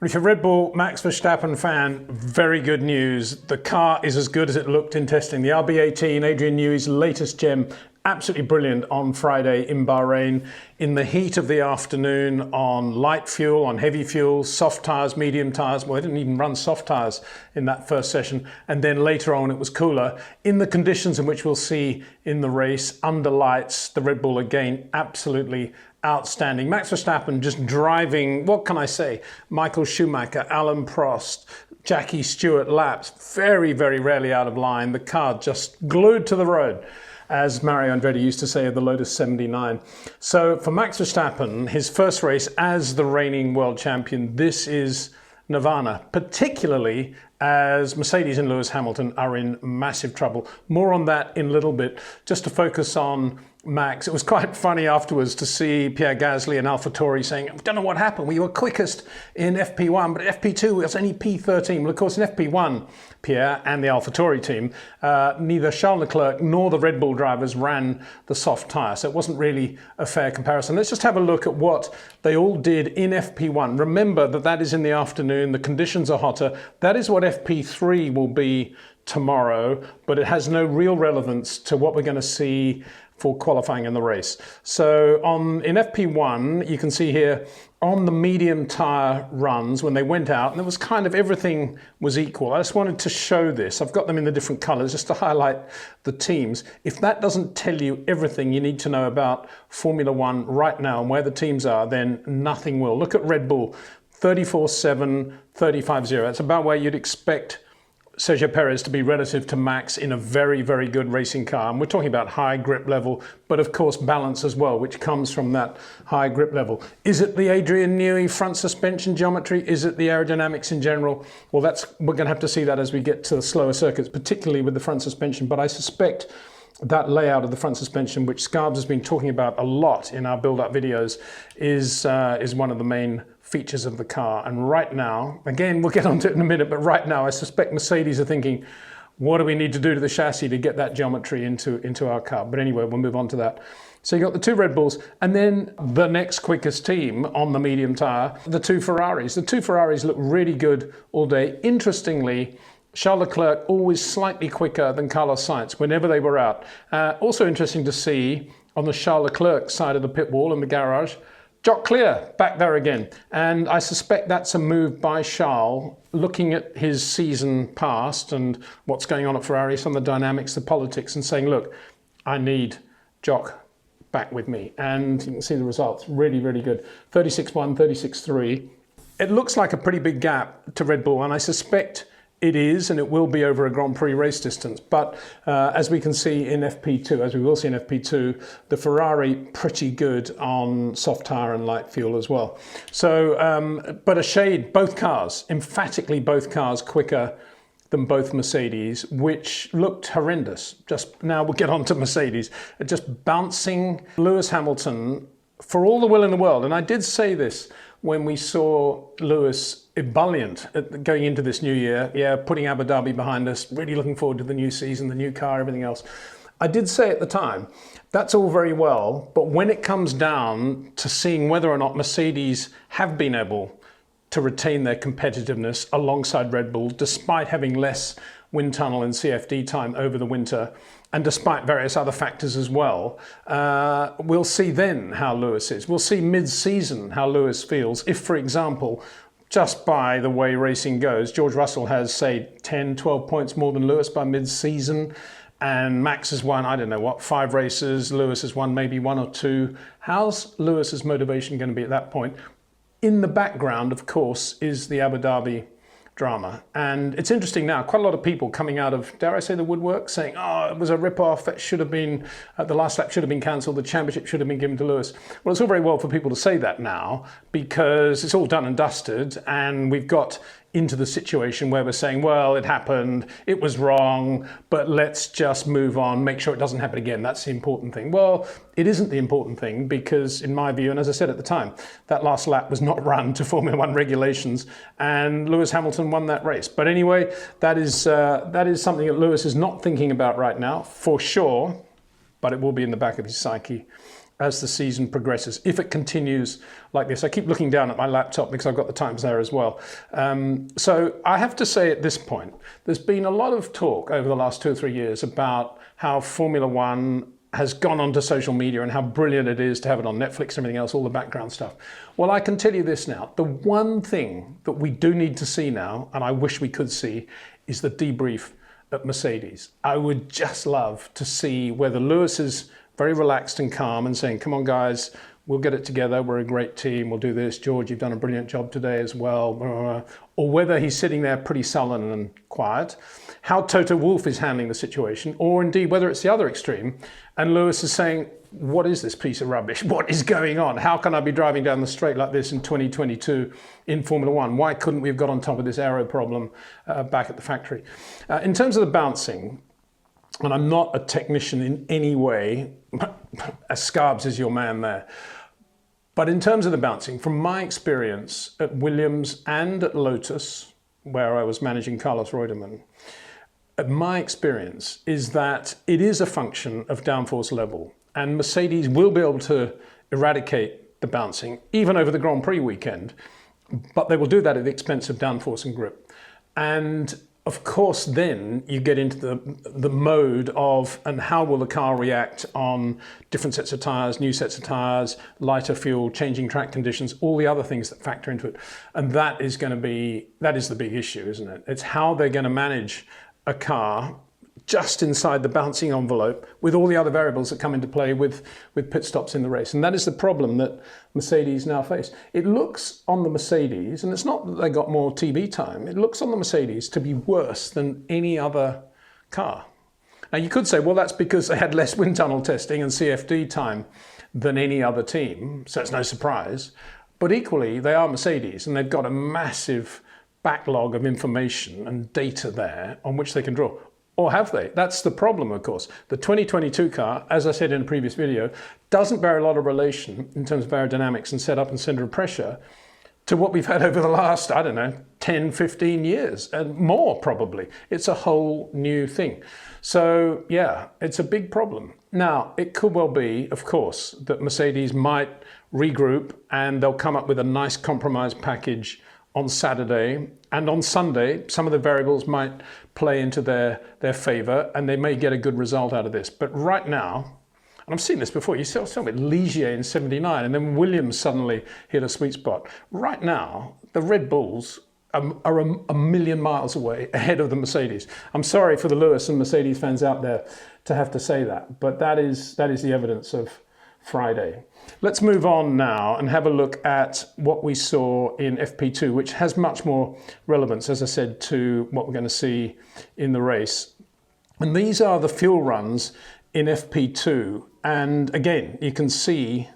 If you're a Red Bull Max Verstappen fan, very good news. The car is as good as it looked in testing. The RB18, Adrian Newey's latest gem, absolutely brilliant on Friday in Bahrain. In the heat of the afternoon on light fuel, on heavy fuel, soft tyres, medium tyres. Well, they didn't even run soft tyres in that first session. And then later on it was cooler. In the conditions in which we'll see in the race, under lights, the Red Bull again, absolutely outstanding. Max Verstappen just driving, what can I say? Michael Schumacher, Alan Prost, Jackie Stewart laps, very, very rarely out of line. The car just glued to the road, as Mario Andretti used to say of the Lotus 79. So for Max Verstappen, his first race as the reigning world champion, this is nirvana, particularly as Mercedes and Lewis Hamilton are in massive trouble. More on that in a little bit. Just to focus on Max, it was quite funny afterwards to see Pierre Gasly and AlphaTauri saying, I don't know what happened, we were quickest in FP1, but FP2 it was only P13. Well, of course, in FP1, Pierre and the AlphaTauri team, neither Charles Leclerc nor the Red Bull drivers ran the soft tyre, so it wasn't really a fair comparison. Let's just have a look at what they all did in FP1. Remember that that is in the afternoon, the conditions are hotter. That is what FP3 will be tomorrow, but it has no real relevance to what we're going to see for qualifying in the race. So in FP1, you can see here on the medium tyre runs when they went out, and it was kind of everything was equal. I just wanted to show this. I've got them in the different colours just to highlight the teams. If that doesn't tell you everything you need to know about Formula One right now and where the teams are, then nothing will. Look at Red Bull, 34.7, 35.0. That's about where you'd expect Sergio Perez to be relative to Max in a very, very good racing car. And we're talking about high grip level, but of course balance as well, which comes from that high grip level. Is it the Adrian Newey front suspension geometry? Is it the aerodynamics in general? Well, we're going to have to see that as we get to the slower circuits, particularly with the front suspension. But I suspect that layout of the front suspension, which Scarbs has been talking about a lot in our build-up videos, is one of the main features of the car. And right now, again, we'll get onto it in a minute, but right now I suspect Mercedes are thinking, what do we need to do to the chassis to get that geometry into our car? But anyway, we'll move on to that. So you got the two Red Bulls, and then the next quickest team on the medium tyre, the two Ferraris. The two Ferraris look really good all day. Interestingly, Charles Leclerc always slightly quicker than Carlos Sainz whenever they were out. Also interesting to see on the Charles Leclerc side of the pit wall in the garage, Jock Clear back there again. And I suspect that's a move by Charles, looking at his season past and what's going on at Ferrari, some of the dynamics, the politics, and saying, look, I need Jock back with me. And you can see the results, really, really good. 36.1, 36.3. It looks like a pretty big gap to Red Bull, and I suspect it is, and it will be over a Grand Prix race distance. But as we can see in FP2, as we will see in FP2, the Ferrari pretty good on soft tyre and light fuel as well. So, but a shade, both cars, emphatically both cars quicker than both Mercedes, which looked horrendous. Just now we'll get on to Mercedes. Just bouncing Lewis Hamilton for all the will in the world. And I did say this when we saw Lewis ebullient going into this new year. Yeah, putting Abu Dhabi behind us, really looking forward to the new season, the new car, everything else. I did say at the time, that's all very well, but when it comes down to seeing whether or not Mercedes have been able to retain their competitiveness alongside Red Bull, despite having less wind tunnel and CFD time over the winter, and despite various other factors as well, we'll see then how Lewis is. We'll see mid-season how Lewis feels. If, for example, just by the way racing goes, George Russell has, say, 10, 12 points more than Lewis by mid-season, and Max has won, I don't know what, 5 races, Lewis has won maybe 1 or 2. How's Lewis's motivation going to be at that point? In the background, of course, is the Abu Dhabi drama. And it's interesting now, quite a lot of people coming out of, dare I say, the woodwork, saying, oh, it was a rip-off, that should have been, the last lap should have been cancelled, the championship should have been given to Lewis. Well, it's all very well for people to say that now, because it's all done and dusted, and we've got into the situation where we're saying, well, it happened, it was wrong, but let's just move on, make sure it doesn't happen again. That's the important thing. Well, it isn't the important thing because, in my view, and as I said at the time, that last lap was not run to Formula One regulations, and Lewis Hamilton won that race. But anyway, that is something that Lewis is not thinking about right now, for sure, but it will be in the back of his psyche as the season progresses, if it continues like this. I keep looking down at my laptop because I've got the times there as well. So I have to say at this point, there's been a lot of talk over the last 2 or 3 years about how Formula One has gone onto social media and how brilliant it is to have it on Netflix and everything else, all the background stuff. Well, I can tell you this now. The one thing that we do need to see now, and I wish we could see, is the debrief at Mercedes. I would just love to see whether Lewis is very relaxed and calm and saying, come on guys, we'll get it together, we're a great team, we'll do this. George, you've done a brilliant job today as well. Or whether he's sitting there pretty sullen and quiet. How Toto Wolff is handling the situation, or indeed whether it's the other extreme, and Lewis is saying, what is this piece of rubbish? What is going on? How can I be driving down the straight like this in 2022 in Formula One? Why couldn't we have got on top of this aero problem back at the factory? In terms of the bouncing, and I'm not a technician in any way, Scarbs is your man there. But in terms of the bouncing, from my experience at Williams and at Lotus, where I was managing Carlos Reutemann, my experience is that it is a function of downforce level, and Mercedes will be able to eradicate the bouncing, even over the Grand Prix weekend, but they will do that at the expense of downforce and grip. And of course, then you get into the mode of, and how will the car react on different sets of tyres, new sets of tyres, lighter fuel, changing track conditions, all the other things that factor into it. And that is going to be, that is the big issue, isn't it? It's how they're going to manage a car just inside the bouncing envelope with all the other variables that come into play with pit stops in the race. And that is the problem that Mercedes now face. It looks on the Mercedes, and it's not that they got more TV time, it looks on the Mercedes to be worse than any other car. Now you could say, well, that's because they had less wind tunnel testing and CFD time than any other team, so it's no surprise. But equally, they are Mercedes, and they've got a massive backlog of information and data there on which they can draw. Or have they? That's the problem, of course. The 2022 car, as I said in a previous video, doesn't bear a lot of relation in terms of aerodynamics and setup and center of pressure to what we've had over the last, I don't know, 10, 15 years and more probably. It's a whole new thing. So yeah, it's a big problem. Now, it could well be, of course, that Mercedes might regroup and they'll come up with a nice compromise package on Saturday, and on Sunday some of the variables might play into their favour and they may get a good result out of this. But right now, and I've seen this before, you saw something with Ligier in 79 and then Williams suddenly hit a sweet spot. Right now, the Red Bulls are a million miles away ahead of the Mercedes. I'm sorry for the Lewis and Mercedes fans out there to have to say that, but that is the evidence of Friday. Let's move on now and have a look at what we saw in FP2, which has much more relevance, as I said, to what we're going to see in the race. And these are the fuel runs in FP2. And again, you can see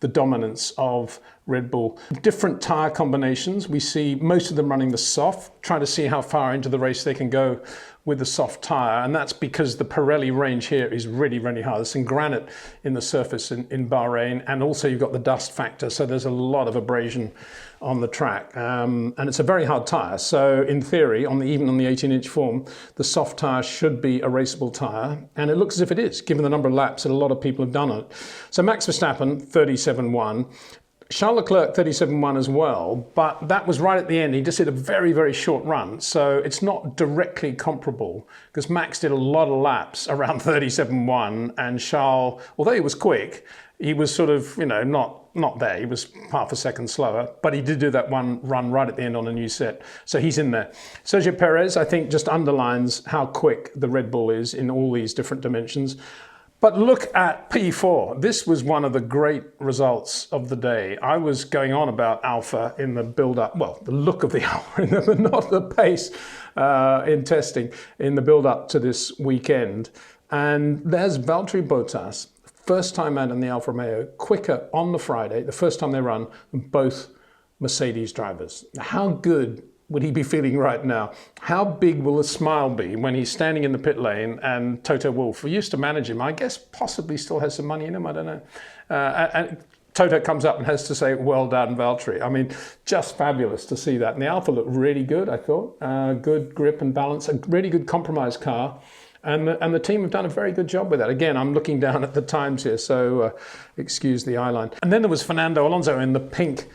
the dominance of Red Bull. Different tyre combinations. We see most of them running the soft, trying to see how far into the race they can go with the soft tyre, and that's because the Pirelli range here is really, really hard. There's some granite in the surface in Bahrain, and also you've got the dust factor, so there's a lot of abrasion on the track, and it's a very hard tyre. So in theory, even on the 18-inch form, the soft tyre should be a raceable tyre, and it looks as if it is, given the number of laps that a lot of people have done it. So Max Verstappen, 37.1. Charles Leclerc 37.1 as well, but that was right at the end. He just did a very, very short run. So it's not directly comparable because Max did a lot of laps around 37.1 and Charles, although he was quick, he was sort of, not there. He was half a second slower, but he did do that one run right at the end on a new set. So he's in there. Sergio Perez, I think, just underlines how quick the Red Bull is in all these different dimensions. But look at P4. This was one of the great results of the day. I was going on about Alfa in the build-up, well, the look of the Alfa, but not the pace in testing, in the build-up to this weekend. And there's Valtteri Bottas, first time out in the Alfa Romeo, quicker on the Friday, the first time they run, than both Mercedes drivers. How good would he be feeling right now? How big will the smile be when he's standing in the pit lane and Toto Wolff, who used to manage him, I guess possibly still has some money in him, I don't know. And Toto comes up and has to say, well done, Valtteri. I mean, just fabulous to see that. And the Alfa looked really good, I thought. Good grip and balance, a really good compromise car. And the team have done a very good job with that. Again, I'm looking down at the times here, so excuse the eye line. And then there was Fernando Alonso in the pink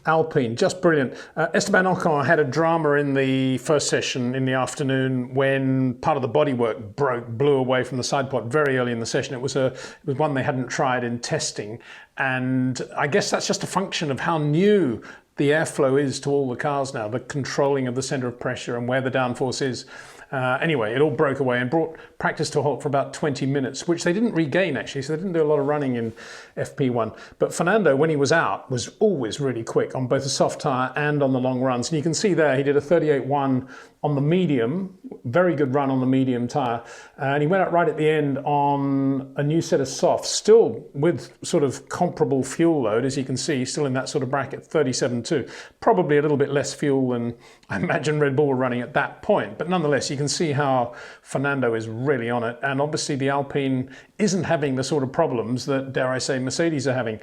Alpine, just brilliant. Esteban Ocon had a drama in the first session in the afternoon when part of the bodywork blew away from the side pod very early in the session. It was one they hadn't tried in testing, and I guess that's just a function of how new the airflow is to all the cars now, the controlling of the center of pressure and where the downforce is. Anyway, it all broke away and brought practice to a halt for about 20 minutes, which they didn't regain actually, so they didn't do a lot of running in FP1. But Fernando, when he was out, was always really quick on both the soft tyre and on the long runs. And you can see there, he did a 38.1 on the medium, very good run on the medium tyre. And he went out right at the end on a new set of softs, still with sort of comparable fuel load, as you can see, still in that sort of bracket, 37.2. Probably a little bit less fuel than I imagine Red Bull were running at that point. But nonetheless, you can see how Fernando is really on it. And obviously the Alpine isn't having the sort of problems that, dare I say, Mercedes are having.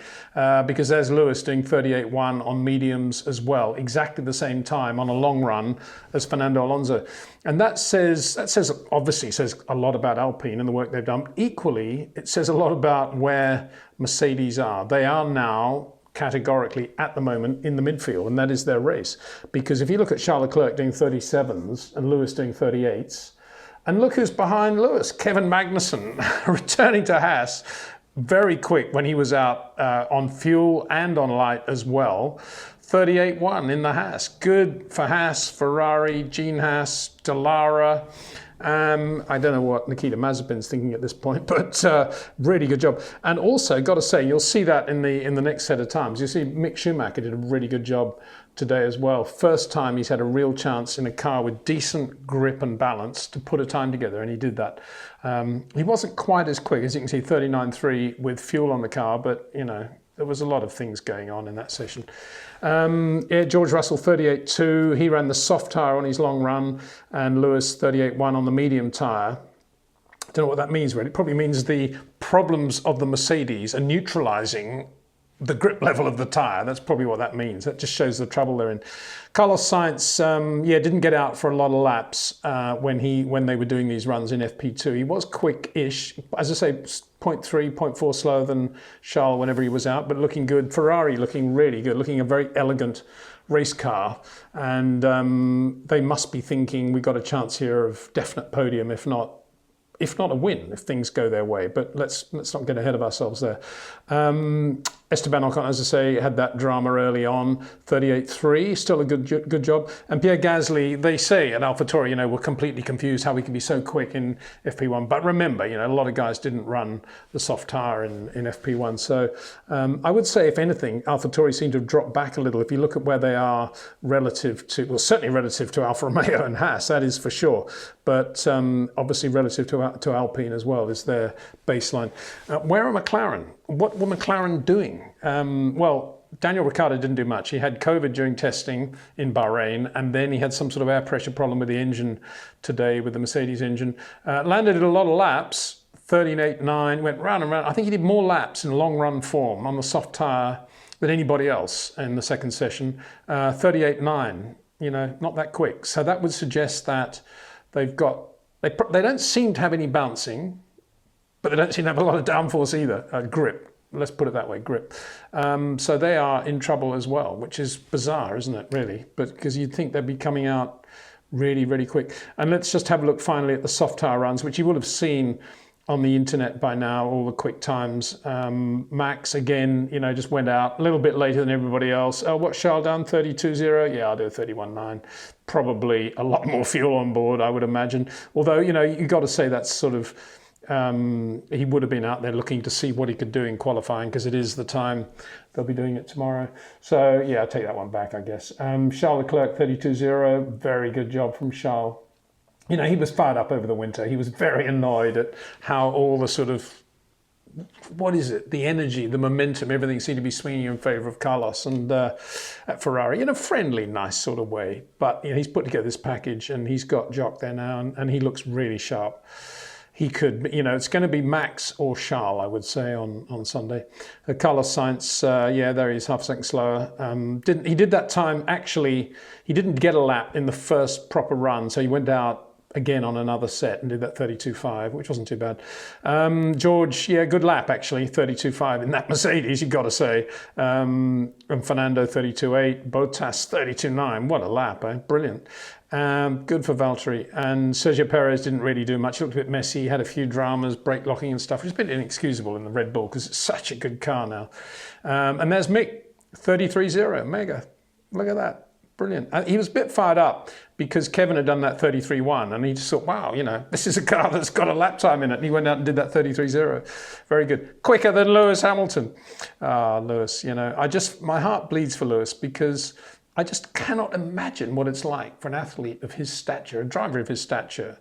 Because there's Lewis doing 38.1 on mediums as well, exactly the same time on a long run as Fernando Alonso. And that obviously says a lot about Alpine and the work they've done. Equally, it says a lot about where Mercedes are. They are now categorically at the moment in the midfield, and that is their race. Because if you look at Charles Leclerc doing 37s and Lewis doing 38s, and look who's behind Lewis, Kevin Magnussen, returning to Haas, very quick when he was out on fuel and on light as well. 38.1 in the Haas. Good for Haas, Ferrari, Gene Haas, Dallara. I don't know what Nikita Mazepin's thinking at this point, but really good job. And also, got to say, you'll see that in the next set of times. You see Mick Schumacher did a really good job today as well. First time he's had a real chance in a car with decent grip and balance to put a time together, and he did that. He wasn't quite as quick, as you can see, 39.3 with fuel on the car, but, you know, there was a lot of things going on in that session. George Russell, 38.2. He ran the soft tyre on his long run, and Lewis, 38.1 on the medium tyre. I don't know what that means, really. It probably means the problems of the Mercedes are neutralising the grip level of the tyre. That's probably what that means. That just shows the trouble they're in. Carlos Sainz, didn't get out for a lot of laps when they were doing these runs in FP2. He was quick-ish, as I say, 0.3, 0.4 slower than Charles whenever he was out, but looking good. Ferrari looking really good, looking a very elegant race car. And they must be thinking we got a chance here of definite podium, if not a win, if things go their way. But let's not get ahead of ourselves there. Esteban Ocon, as I say, had that drama early on, 38.3, still a good job. And Pierre Gasly, they say at AlphaTauri, we're completely confused how we can be so quick in FP1. But remember, a lot of guys didn't run the soft tyre in FP1. So I would say, if anything, AlphaTauri seem to have dropped back a little. If you look at where they are relative to, well, certainly relative to Alfa Romeo and Haas, that is for sure. But obviously relative to Alpine as well is their baseline. Where are McLaren? What were McLaren doing? Well, Daniel Ricciardo didn't do much. He had COVID during testing in Bahrain, and then he had some sort of air pressure problem with the engine today, with the Mercedes engine. Landed a lot of laps, 13.8.9, went round and round. I think he did more laps in long run form on the soft tyre than anybody else in the second session. 38.9, not that quick. So that would suggest that they don't seem to have any bouncing, but they don't seem to have a lot of downforce either, grip. Let's put it that way, grip. So they are in trouble as well, which is bizarre, isn't it, really? But because you'd think they'd be coming out really, really quick. And let's just have a look finally at the soft tyre runs, which you will have seen on the internet by now, all the quick times. Max, again, just went out a little bit later than everybody else. Oh, what's Charles done? 32.0? Yeah, I'll do a 31.9. Probably a lot more fuel on board, I would imagine. Although, you've got to say that's sort of, he would have been out there looking to see what he could do in qualifying, because it is the time they'll be doing it tomorrow. So, yeah, I'll take that one back, I guess. Charles Leclerc, 32.0. Very good job from Charles. He was fired up over the winter. He was very annoyed at how all the sort of, the energy, the momentum, everything seemed to be swinging in favour of Carlos and at Ferrari in a friendly, nice sort of way. But he's put together this package and he's got Jock there now, and he looks really sharp. He could, it's going to be Max or Charles, I would say, on Sunday. Carlos Sainz, there he is, half a second slower. He did that time, actually, he didn't get a lap in the first proper run, so he went out again on another set and did that 32.5, which wasn't too bad. George, yeah, good lap actually, 32.5 in that Mercedes, you got to say. And Fernando 32.8, Bottas 32.9. What a lap, eh? Brilliant. Good for Valtteri. And Sergio Perez didn't really do much. It looked a bit messy. Had a few dramas, brake locking and stuff. It's a bit inexcusable in the Red Bull because it's such a good car now. And there's Mick, 33.0, mega. Look at that. Brilliant. He was a bit fired up because Kevin had done that 33.1 and he just thought, wow, this is a car that's got a lap time in it. And he went out and did that 33.0. Very good. Quicker than Lewis Hamilton. Lewis, my heart bleeds for Lewis because I just cannot imagine what it's like for an athlete of his stature, a driver of his stature,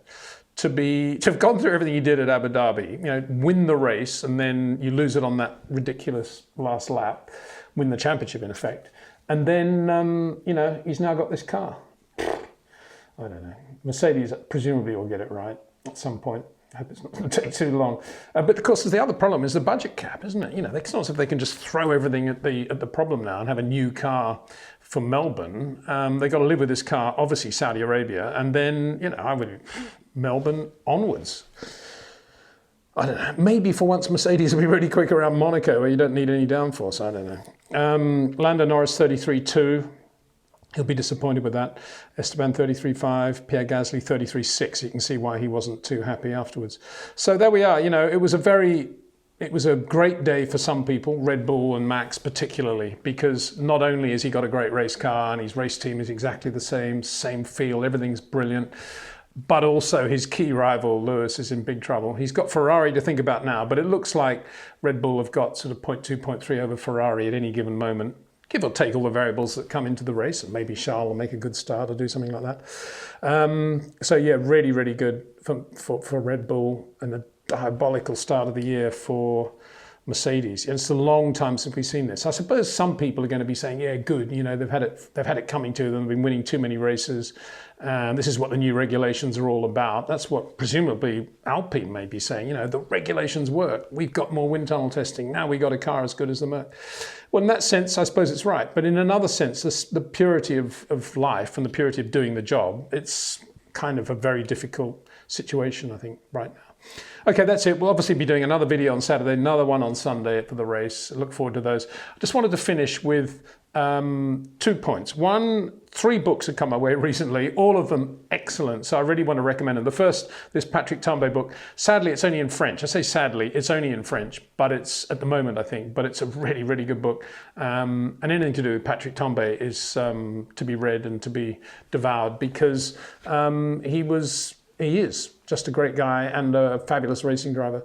to have gone through everything he did at Abu Dhabi, win the race and then you lose it on that ridiculous last lap, win the championship in effect. And then, he's now got this car. I don't know. Mercedes presumably will get it right at some point. I hope it's not going to take too long. But of course, the other problem is the budget cap, isn't it? It's not as if they can just throw everything at the problem now and have a new car for Melbourne. They've got to live with this car, obviously Saudi Arabia, and then, I would Melbourne onwards. I don't know. Maybe for once Mercedes will be really quick around Monaco where you don't need any downforce. I don't know. Lando Norris 33.2. He'll be disappointed with that. Esteban 33.5. Pierre Gasly 33.6. You can see why he wasn't too happy afterwards. So there we are. It was a great day for some people, Red Bull and Max particularly, because not only has he got a great race car and his race team is exactly the same feel, everything's brilliant, but also his key rival, Lewis, is in big trouble. He's got Ferrari to think about now, but it looks like Red Bull have got sort of 0.2, 0.3 over Ferrari at any given moment, give or take all the variables that come into the race, and maybe Charles will make a good start or do something like that. So yeah, really, really good for Red Bull, and a diabolical start of the year for Mercedes. And it's a long time since we've seen this. I suppose some people are going to be saying, yeah, good, they've had it coming to them, they've been winning too many races. This is what the new regulations are all about. That's what presumably Alpine may be saying, the regulations work. We've got more wind tunnel testing. Now we got a car as good as the Merc. Well, in that sense, I suppose it's right. But in another sense, the purity of life and the purity of doing the job, it's kind of a very difficult situation, I think, right now. Okay, that's it. We'll obviously be doing another video on Saturday, another one on Sunday for the race. I look forward to those. I just wanted to finish with 2 points. One, 3 books have come my way recently, all of them excellent. So I really want to recommend them. The first, this Patrick Tambay book. Sadly, it's only in French. I say sadly, it's only in French, but it's at the moment, I think, but it's a really, really good book. And anything to do with Patrick Tambay is to be read and to be devoured because he is just a great guy and a fabulous racing driver.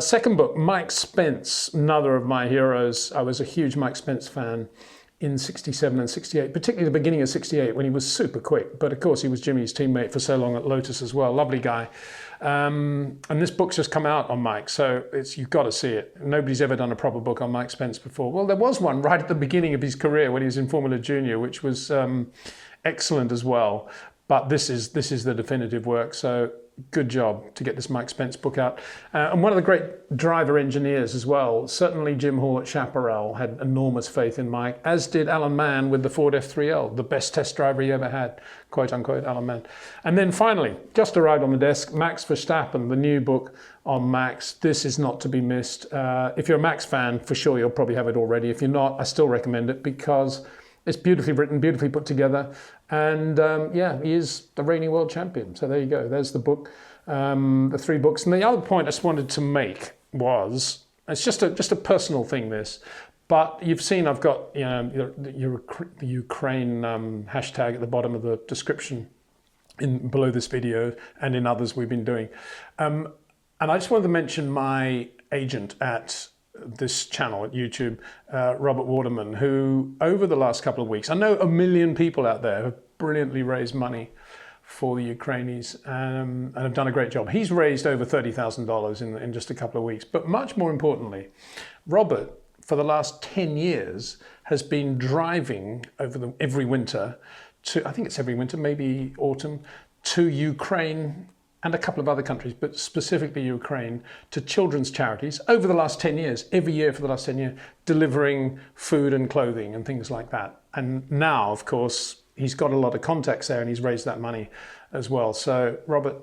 Second book, Mike Spence, another of my heroes. I was a huge Mike Spence fan in 67 and 68, particularly the beginning of 68 when he was super quick. But of course, he was Jimmy's teammate for so long at Lotus as well. Lovely guy. And this book's just come out on Mike, so you've got to see it. Nobody's ever done a proper book on Mike Spence before. Well, there was one right at the beginning of his career when he was in Formula Junior, which was excellent as well. But this is the definitive work, so good job to get this Mike Spence book out. And one of the great driver engineers as well, certainly Jim Hall at Chaparral had enormous faith in Mike, as did Alan Mann with the Ford F3L, the best test driver he ever had, quote unquote, Alan Mann. And then finally, just arrived on the desk, Max Verstappen, the new book on Max. This is not to be missed. If you're a Max fan, for sure you'll probably have it already. If you're not, I still recommend it because it's beautifully written, beautifully put together. And yeah, he is the reigning world champion. So there you go. There's the book, the 3 books. And the other point I just wanted to make was, it's just a personal thing, this. But you've seen I've got the Ukraine hashtag at the bottom of the description below this video and in others we've been doing. And I just wanted to mention my agent at this channel at YouTube, Robert Waterman, who over the last couple of weeks, I know 1 million people out there have brilliantly raised money for the Ukrainians and have done a great job. He's raised over $30,000 in just a couple of weeks. But much more importantly, Robert, for the last 10 years, has been driving every winter to, I think it's every winter, maybe autumn, to Ukraine and a couple of other countries, but specifically Ukraine, to children's charities over the last 10 years, every year for the last 10 years, delivering food and clothing and things like that. And now, of course, he's got a lot of contacts there, and he's raised that money as well. So Robert,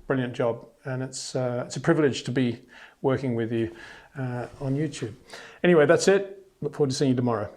brilliant job, and it's a privilege to be working with you on YouTube. Anyway, that's it. Look forward to seeing you tomorrow.